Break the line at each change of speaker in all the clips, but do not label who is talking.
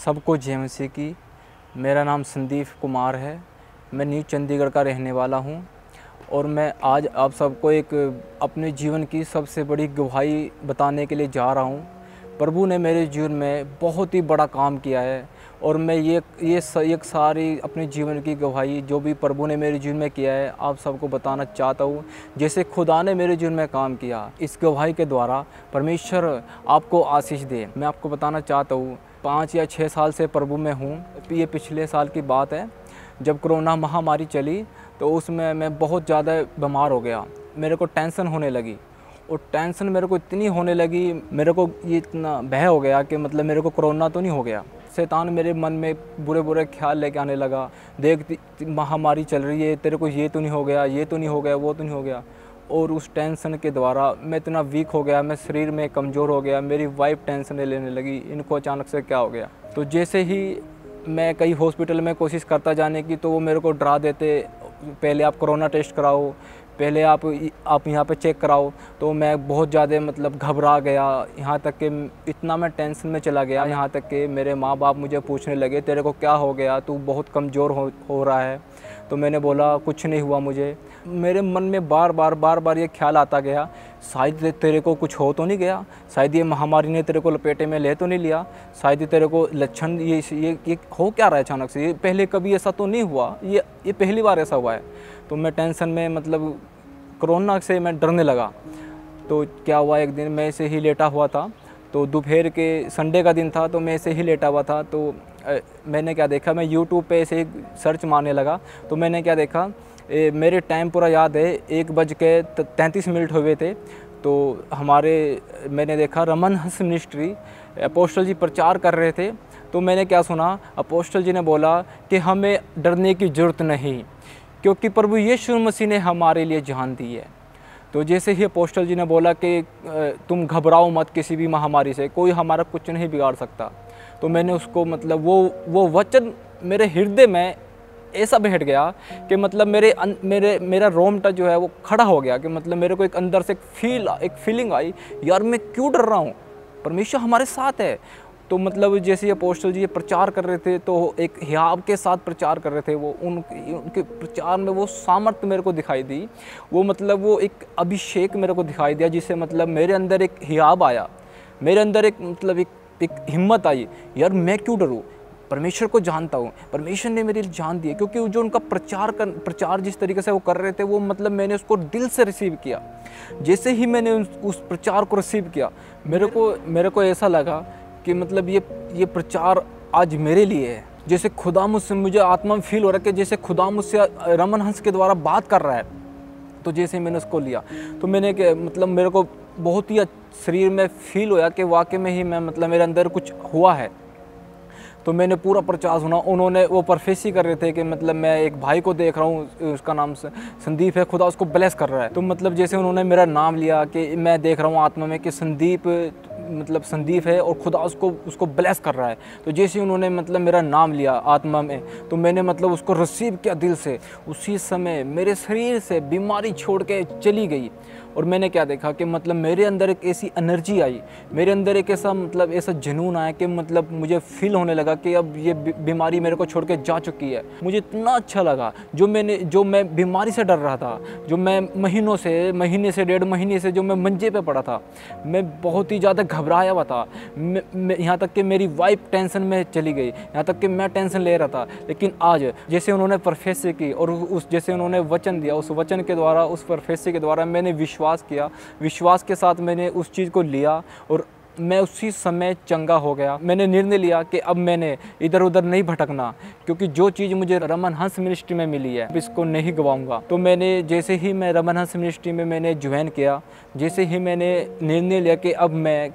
सबको जय मसीह की। मेरा नाम संदीप कुमार है। मैं न्यू चंडीगढ़ का रहने वाला हूं और मैं आज आप सबको एक अपने जीवन की सबसे बड़ी गवाही बताने के लिए जा रहा हूं। प्रभु ने मेरे जीवन में बहुत ही बड़ा काम किया है और मैं ये सारी अपने जीवन की गवाही जो भी प्रभु ने मेरे जीवन में किया है आप सबको बताना चाहता हूँ। जैसे खुदा ने मेरे जीवन में काम किया, इस गवाही के द्वारा परमेश्वर आपको आशीष दे। मैं आपको बताना चाहता हूँ 5 या 6 साल से प्रभु में हूँ। ये पिछले साल की बात है, जब कोरोना महामारी चली तो उसमें मैं बहुत ज़्यादा बीमार हो गया। मेरे को टेंशन होने लगी और टेंशन मेरे को इतनी होने लगी, मेरे को ये इतना भय हो गया कि मतलब मेरे को कोरोना तो नहीं हो गया। शैतान मेरे मन में बुरे बुरे ख्याल लेके आने लगा, देख महामारी चल रही है, तेरे को ये तो नहीं हो गया, ये तो नहीं हो गया, वो तो नहीं हो गया। और उस टेंशन के द्वारा मैं इतना वीक हो गया, मैं शरीर में कमज़ोर हो गया। मेरी वाइफ टेंशन लेने लगी, इनको अचानक से क्या हो गया। तो जैसे ही मैं कई हॉस्पिटल में कोशिश करता जाने की तो वो मेरे को डरा देते, पहले आप कोरोना टेस्ट कराओ, पहले आप यहाँ पे चेक कराओ। तो मैं बहुत ज़्यादा मतलब घबरा गया, यहाँ तक कि इतना मैं टेंशन में चला गया, यहाँ तक कि मेरे माँ बाप मुझे पूछने लगे तेरे को क्या हो गया, तू बहुत कमज़ोर हो रहा है। तो मैंने बोला कुछ नहीं हुआ मुझे। मेरे मन में बार बार ये ख्याल आता गया, शायद तेरे को कुछ हो तो नहीं गया, शायद ये महामारी ने तेरे को लपेटे में ले तो नहीं लिया, शायद तेरे को लक्षण ये हो क्या रहा है अचानक से, ये पहले कभी ऐसा तो नहीं हुआ, ये पहली बार ऐसा हुआ है। तो मैं टेंशन में मतलब कोरोना से मैं डरने लगा। तो क्या हुआ, एक दिन मैं ऐसे ही लेटा हुआ था, तो दोपहर के संडे का दिन था, तो मैं ऐसे ही लेटा हुआ था। तो मैंने क्या देखा, मैं यूट्यूब पे ऐसे ही सर्च मारने लगा। तो मैंने क्या देखा, मेरे टाइम पूरा याद है, 1:33 हुए थे। तो मैंने देखा रमन हंस मिनिस्ट्री अपोस्टल जी प्रचार कर रहे थे। तो मैंने क्या सुना, अपोस्टल जी ने बोला कि हमें डरने की ज़रूरत नहीं, क्योंकि प्रभु यीशु मसीह ने हमारे लिए जान दी है। तो जैसे ही अपोस्टल जी ने बोला कि तुम घबराओ मत किसी भी महामारी से, कोई हमारा कुछ नहीं बिगाड़ सकता। तो मैंने उसको मतलब वो वचन मेरे हृदय में ऐसा बैठ गया कि मतलब मेरा रोमटा जो है वो खड़ा हो गया, कि मतलब मेरे को एक अंदर से एक फीलिंग आई, यार मैं क्यों डर रहा हूँ, परमेश्वर हमारे साथ है। तो मतलब जैसे अपोस्टल जी ये प्रचार कर रहे थे, तो एक हियाव के साथ प्रचार कर रहे थे, वो उनके प्रचार में वो सामर्थ्य मेरे को दिखाई दी, वो मतलब वो एक अभिषेक मेरे को दिखाई दिया, जिससे मतलब मेरे अंदर एक हियाव आया, मेरे अंदर एक मतलब एक हिम्मत आई, यार मैं क्यों डरूँ, परमेश्वर को जानता हूँ, परमेश्वर ने मेरे लिए जान दिया। क्योंकि जो उनका प्रचार जिस तरीके से वो कर रहे थे, वो मतलब मैंने उसको दिल से रिसीव किया। जैसे ही मैंने उस प्रचार को रिसीव किया, मेरे को ऐसा लगा कि मतलब ये प्रचार आज मेरे लिए है। जैसे खुदा मुझे आत्मा में फील हो रहा है कि जैसे खुदा मुझसे रमन हंस के द्वारा बात कर रहा है। तो जैसे मैंने उसको लिया, तो मतलब मेरे को बहुत ही शरीर में फील होया कि वाकई में ही मैं मतलब मेरे अंदर कुछ हुआ है। तो मैंने पूरा प्रचार सुना। उन्होंने वो प्रोफेसी कर रहे थे कि मतलब मैं एक भाई को देख रहा हूँ, उसका नाम संदीप है, खुदा उसको ब्लेस कर रहा है। तो मतलब जैसे उन्होंने मेरा नाम लिया कि मैं देख रहा हूँ आत्मा में कि संदीप है और खुदा उसको ब्लेस कर रहा है। तो जैसे उन्होंने मतलब मेरा नाम लिया आत्मा में, तो मैंने मतलब उसको रिसीव किया दिल से। उसी समय मेरे शरीर से बीमारी छोड़ के चली गई। और मैंने क्या देखा कि मतलब मेरे अंदर एक ऐसी एनर्जी आई, मेरे अंदर एक ऐसा जुनून आया कि मतलब मुझे फील होने लगा कि अब ये बीमारी मेरे को छोड़ के जा चुकी है। मुझे इतना अच्छा लगा, जो मैं बीमारी से डर रहा था, जो मैं महीने से 1.5 महीने से जो मैं मंजे पे पड़ा था, मैं बहुत ही ज़्यादा घबराया हुआ था। यहाँ तक कि मेरी वाइफ टेंशन में चली गई, यहाँ तक कि मैं टेंशन ले रहा था। लेकिन आज जैसे उन्होंने प्रोफेसी की और जैसे उन्होंने वचन दिया, उस वचन के द्वारा, उस प्रोफेसी के द्वारा मैंने विश्वास किया, विश्वास के साथ मैंने उस चीज़ को लिया और मैं उसी समय चंगा हो गया। मैंने निर्णय लिया कि अब मैंने इधर उधर नहीं भटकना, क्योंकि जो चीज़ मुझे रमन हंस मिनिस्ट्री में मिली है इसको नहीं गवाऊंगा। तो मैंने जैसे ही मैं रमन हंस मिनिस्ट्री में मैंने ज्वाइन किया, जैसे ही मैंने निर्णय लिया कि अब मैं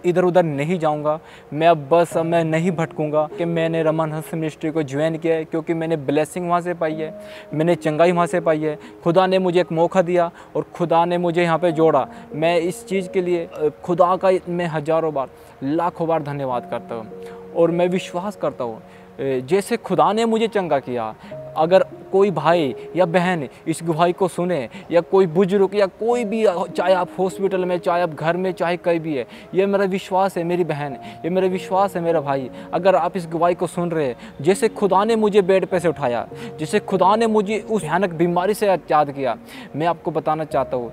इधर उधर नहीं जाऊंगा, मैं नहीं भटकूंगा, कि मैंने रमन हंस मिनिस्ट्री को ज्वाइन किया है, क्योंकि मैंने ब्लेसिंग वहाँ से पाई है, मैंने चंगाई वहाँ से पाई है। खुदा ने मुझे एक मौका दिया और खुदा ने मुझे यहाँ पे जोड़ा। मैं इस चीज़ के लिए खुदा का मैं हज़ारों बार लाखों बार धन्यवाद करता हूँ। और मैं विश्वास करता हूँ जैसे खुदा ने मुझे चंगा किया, अगर कोई भाई या बहन इस गवाही को सुने, या कोई बुजुर्ग या कोई भी, चाहे आप हॉस्पिटल में, चाहे आप घर में, चाहे कहीं भी है, ये मेरा विश्वास है मेरी बहन, ये मेरा विश्वास है मेरा भाई, अगर आप इस गवाही को सुन रहे हैं, जैसे खुदा ने मुझे बेड पे से उठाया, जैसे खुदा ने मुझे उस भयानक बीमारी से आज़ाद किया, मैं आपको बताना चाहता हूँ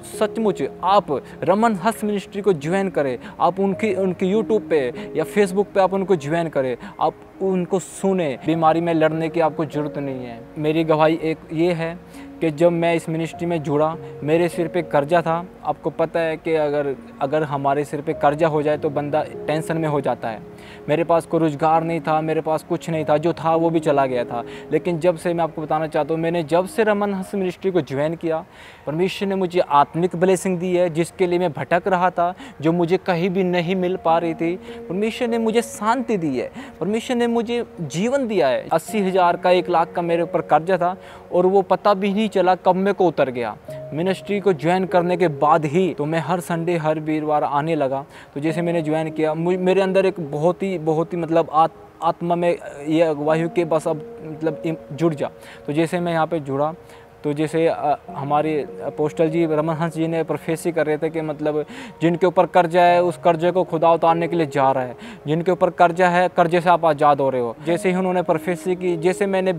सचमुच आप रमन हंस मिनिस्ट्री को ज्वाइन करें। आप उनकी यूट्यूब पे या फेसबुक पे आप उनको ज्वाइन करें, आप उनको सुने। बीमारी में लड़ने की आपको ज़रूरत नहीं है। मेरी गवाही एक ये है कि जब मैं इस मिनिस्ट्री में जुड़ा, मेरे सिर पे कर्जा था। आपको पता है कि अगर हमारे सिर पे कर्जा हो जाए तो बंदा टेंशन में हो जाता है। मेरे पास कोई रोज़गार नहीं था, मेरे पास कुछ नहीं था, जो था वो भी चला गया था। लेकिन जब से, मैं आपको बताना चाहता हूँ, मैंने जब से रमन हंस मिनिस्ट्री को ज्वाइन किया, परमेश्वर ने मुझे आत्मिक ब्लेसिंग दी है, जिसके लिए मैं भटक रहा था, जो मुझे कहीं भी नहीं मिल पा रही थी। परमेश्वर ने मुझे शांति दी है, परमेश्वर ने मुझे जीवन दिया है। 80,000 का 1 लाख का मेरे ऊपर कर्जा था और वो पता भी नहीं चला कब मेरे को उतर गया। मिनिस्ट्री को ज्वाइन करने के बाद ही तो मैं हर संडे, हर वीरवार आने लगा। तो जैसे मैंने ज्वाइन किया, मेरे अंदर एक बहुत ही मतलब आत्मा में ये अगुवाई कि बस अब मतलब जुड़ जा। तो जैसे मैं यहाँ पे जुड़ा, तो जैसे हमारे अपोस्टल जी रमन हंस जी ने प्रोफेसी कर रहे थे कि मतलब जिनके ऊपर कर्जा है उस कर्जे को खुदा उतारने के लिए जा रहा है, जिनके ऊपर कर्जा है कर्जे से आप आज़ाद हो रहे हो। जैसे ही उन्होंने प्रोफेसी की, जैसे मैंने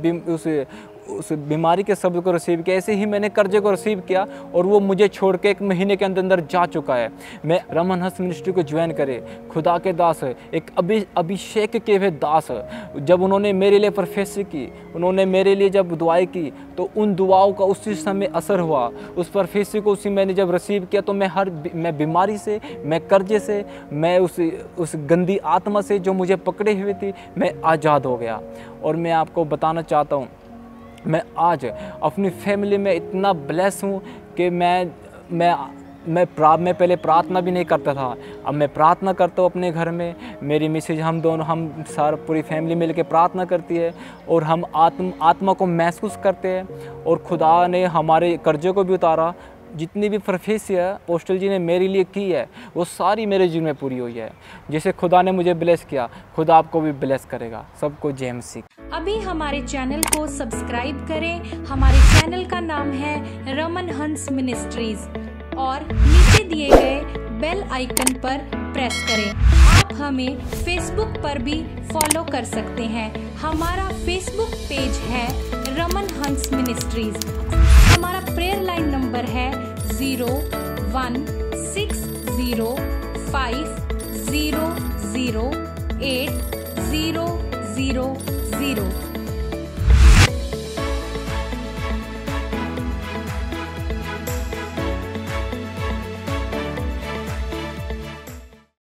उस बीमारी के शब्द को रिसीव किया, ऐसे ही मैंने कर्जे को रिसीव किया और वो मुझे छोड़ के 1 महीने के अंदर जा चुका है। मैं रमन हंस मिनिस्ट्री को ज्वाइन करे, खुदा के दास, एक अभिषेक के हुए दास, जब उन्होंने मेरे लिए प्रोफेसी की, उन्होंने मेरे लिए जब दुआएं की, तो उन दुआओं का उसी समय असर हुआ। उस प्रोफेसी को मैंने जब रिसीव किया तो मैं बीमारी से, मैं कर्जे से, मैं उस गंदी आत्मा से जो मुझे पकड़े हुए थी, मैं आज़ाद हो गया। और मैं आपको बताना चाहता हूँ, मैं आज अपनी फैमिली में इतना ब्लेस हूँ कि मैं पहले प्रार्थना भी नहीं करता था, अब मैं प्रार्थना करता हूँ अपने घर में। मेरी मिसेज, हम सारा पूरी फैमिली मिल के प्रार्थना करती है और हम आत्मा को महसूस करते हैं। और खुदा ने हमारे कर्जे को भी उतारा। जितनी भी प्रोफेसी है अपोस्टल जी ने मेरे लिए की है, वो सारी मेरे जीवन में पूरी हुई है। जैसे खुदा ने मुझे ब्लेस किया, खुदा आपको भी ब्लेस करेगा। सबको जय मसीह।
अभी हमारे चैनल को सब्सक्राइब करें। हमारे चैनल का नाम है रमन हंस मिनिस्ट्रीज और नीचे दिए गए बेल आइकन पर प्रेस करें। आप हमें फेसबुक पर भी फॉलो कर सकते हैं। हमारा फेसबुक पेज है रमन हंस मिनिस्ट्रीज। हमारा प्रेयर लाइन नंबर है 01605008